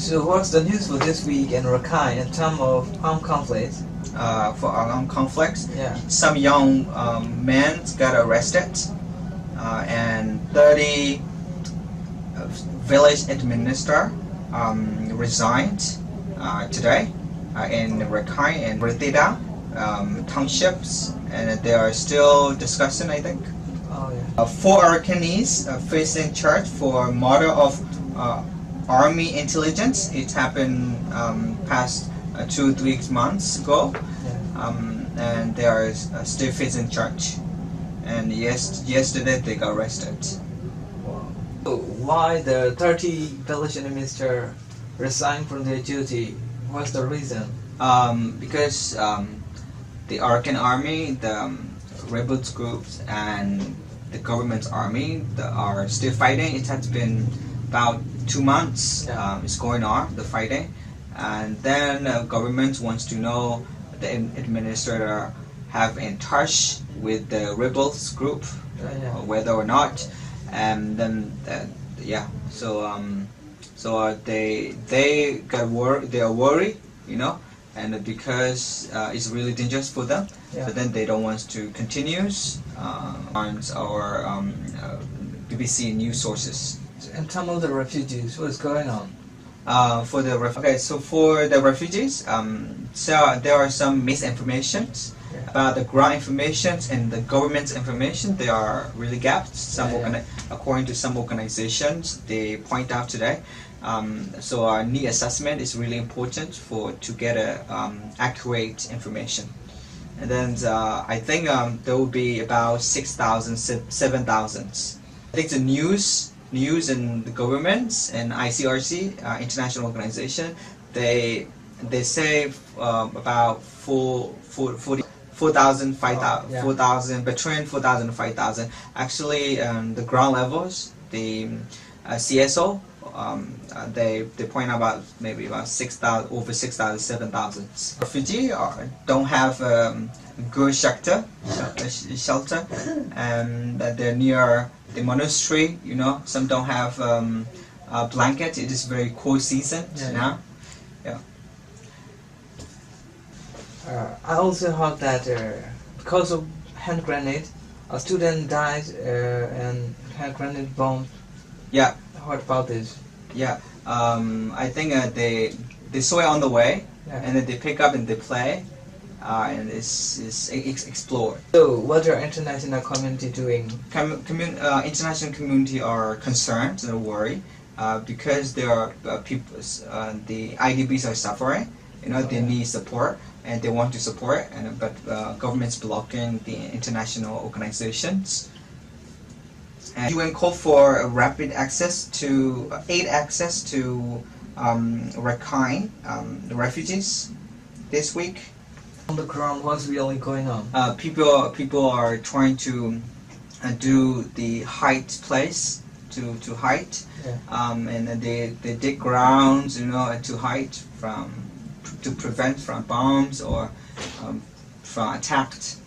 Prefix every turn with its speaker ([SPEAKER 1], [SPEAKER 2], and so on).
[SPEAKER 1] So what's the news for this week in Rakhine in terms of armed conflicts?
[SPEAKER 2] For armed conflicts,
[SPEAKER 1] Yeah.
[SPEAKER 2] some young men got arrested, and 30 village administrators resigned today in Rakhine and Burma townships, and they are still discussing, I think.
[SPEAKER 1] Oh yeah.
[SPEAKER 2] 4 Arakanese facing charge for murder of Army intelligence. It happened past 2-3 months ago, and they are still facing charge. And yesterday they got arrested.
[SPEAKER 1] So why the 30 village administrators resigned from their duty? What's the reason?
[SPEAKER 2] Because the Arakan Army, the rebels groups, and the Government Army are still fighting. It has been about 2 months. It's going on, the fighting, and then government wants to know the administrator have in touch with the rebels group, whether or not, and then so they are worried, and because it's really dangerous for them, so then they don't want to continue our BBC news sources.
[SPEAKER 1] In terms of the refugees, what's going on?
[SPEAKER 2] For the refugees, so there are some misinformations about the ground information and the government's information. They are really gaps. According to some organizations, they point out today. So our need assessment is really important to get accurate information. And then I think there will be about 6,000, 7,000. I think the news and the governments and ICRC, international organization, they say about 4,000, 5,000, 4,000, between 4,000 and 5,000. Actually, the ground levels, the CSO, they point out about maybe about 6,000, over 6,000, 7,000. Refugees don't have good shelter, and they're near the monastery. Some don't have a blanket. It is very cold season now.
[SPEAKER 1] I also heard that because of hand grenade, a student died and hand grenade bomb.
[SPEAKER 2] Yeah.
[SPEAKER 1] What about this?
[SPEAKER 2] Yeah. I think they saw it on the way, and then they pick up and they play, and it's explored.
[SPEAKER 1] So what are international community doing?
[SPEAKER 2] International community are concerned and worried because there are people. The IDPs are suffering. They need support, and they want to support, but government's blocking the international organizations. And UN called for rapid access to aid access to Rakhine refugees this week.
[SPEAKER 1] On the ground, what's really going on?
[SPEAKER 2] People are trying to do the height place to height, and they dig grounds, to height to prevent from bombs or from attacked.